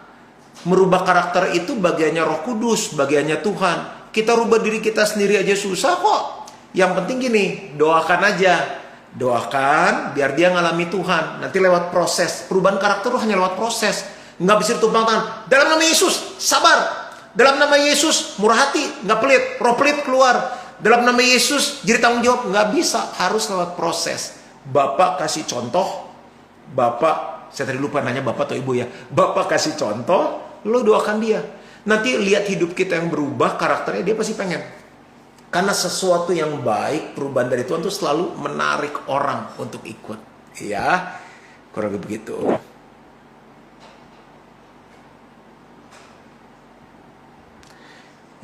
Merubah karakter itu bagiannya Roh Kudus, bagiannya Tuhan. Kita rubah diri kita sendiri aja susah kok. Yang penting gini, doakan aja. Doakan biar dia ngalami Tuhan. Nanti lewat proses. Perubahan karakter itu hanya lewat proses. Nggak bisa ditumpang tangan. Dalam nama Yesus, sabar. Dalam nama Yesus, murah hati, nggak pelit, roh pelit keluar. Dalam nama Yesus, jadi tanggung jawab, nggak bisa, harus lewat proses. Bapak kasih contoh, Bapak, saya tadi lupa nanya Bapak atau Ibu ya. Bapak kasih contoh, lo doakan dia. Nanti lihat hidup kita yang berubah, karakternya dia pasti pengen. Karena sesuatu yang baik, perubahan dari Tuhan itu selalu menarik orang untuk ikut. Ya, kurang lebih begitu.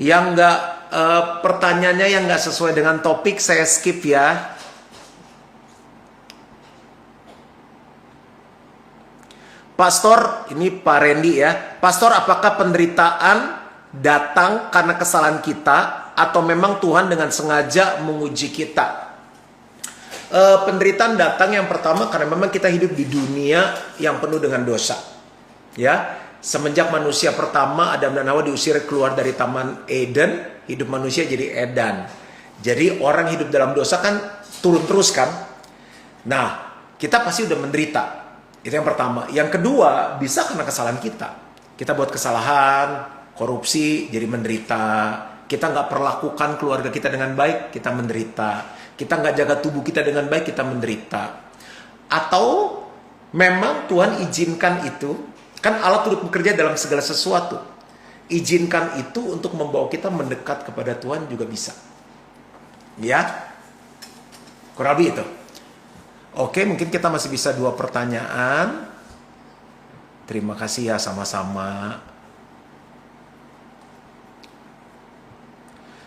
Yang nggak pertanyaannya yang nggak sesuai dengan topik saya skip ya. Pastor, ini Pak Randy ya. Pastor, apakah penderitaan datang karena kesalahan kita atau memang Tuhan dengan sengaja menguji kita? Penderitaan datang yang pertama karena memang kita hidup di dunia yang penuh dengan dosa. Ya, semenjak manusia pertama Adam dan Hawa diusir keluar dari Taman Eden, hidup manusia jadi edan. Jadi orang hidup dalam dosa kan turun terus kan. Nah, kita pasti udah menderita. Itu yang pertama. Yang kedua, bisa karena kesalahan kita. Kita buat kesalahan, korupsi, jadi menderita. Kita nggak perlakukan keluarga kita dengan baik, kita menderita. Kita nggak jaga tubuh kita dengan baik, kita menderita. Atau memang Tuhan izinkan itu, kan Allah turut bekerja dalam segala sesuatu. Izinkan itu untuk membawa kita mendekat kepada Tuhan juga bisa. Ya, kurang lebih itu. Oke, mungkin kita masih bisa 2 pertanyaan. Terima kasih ya, sama-sama.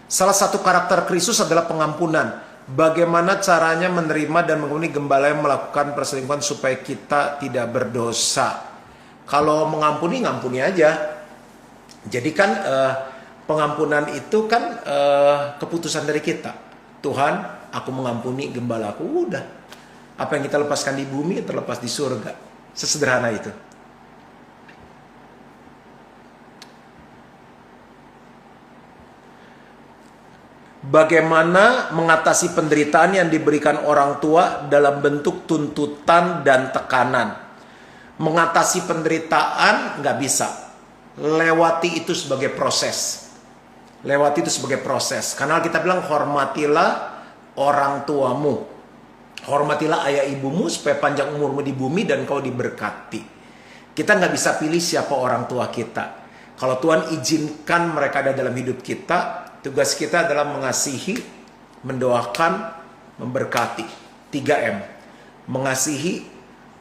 Salah satu karakter Kristus adalah pengampunan. Bagaimana caranya menerima dan mengampuni gembala yang melakukan perselingkuhan supaya kita tidak berdosa? Kalau mengampuni, ngampuni aja. Jadi kan pengampunan itu kan keputusan dari kita. Tuhan, aku mengampuni gembalaku, udah. Apa yang kita lepaskan di bumi terlepas di surga. Sesederhana itu. Bagaimana mengatasi penderitaan yang diberikan orang tua dalam bentuk tuntutan dan tekanan? Mengatasi penderitaan nggak bisa. Lewati itu sebagai proses. Lewati itu sebagai proses. Karena kita bilang hormatilah orang tuamu. Hormatilah ayah ibumu supaya panjang umurmu di bumi dan kau diberkati. Kita nggak bisa pilih siapa orang tua kita. Kalau Tuhan izinkan mereka ada dalam hidup kita, tugas kita adalah mengasihi, mendoakan, memberkati. 3M. Mengasihi,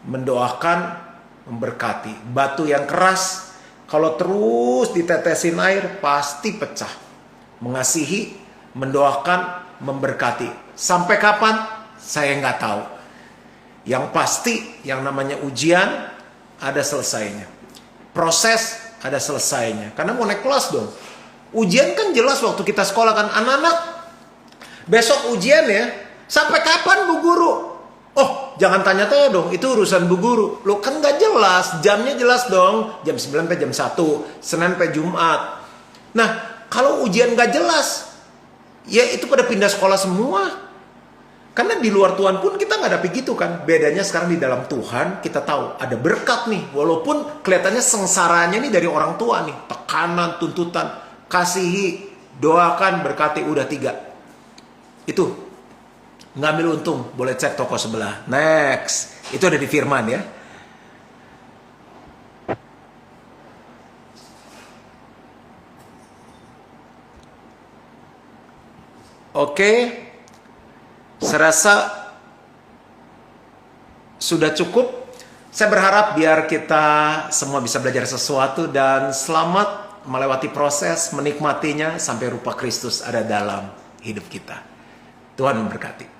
mendoakan, memberkati. Batu yang keras, kalau terus ditetesin air, pasti pecah. Mengasihi, mendoakan, memberkati. Sampai kapan? Saya nggak tahu. Yang pasti, yang namanya ujian, ada selesainya. Proses, ada selesainya. Karena mau naik kelas dong. Ujian kan jelas waktu kita sekolah kan. Anak-anak, besok ujian ya. Sampai kapan Bu Guru? Oh, jangan tanya-tanya dong. Itu urusan Bu Guru. Loh kan nggak jelas. Jamnya jelas dong. Jam 9 sampai jam 1. Senin sampai Jumat. Nah, kalau ujian nggak jelas, ya itu pada pindah sekolah semua. Karena di luar Tuhan pun kita nggak dapet gitu kan. Bedanya sekarang di dalam Tuhan kita tahu ada berkat nih. Walaupun kelihatannya sengsaranya nih dari orang tua nih. Tekanan, tuntutan. Kasihi, doakan, berkati. Udah 3. Itu. Ngambil untung. Boleh cek toko sebelah. Next. Itu ada di firman ya. Oke. Serasa sudah cukup. Saya berharap biar kita semua bisa belajar sesuatu dan selamat melewati proses, menikmatinya sampai rupa Kristus ada dalam hidup kita. Tuhan memberkati.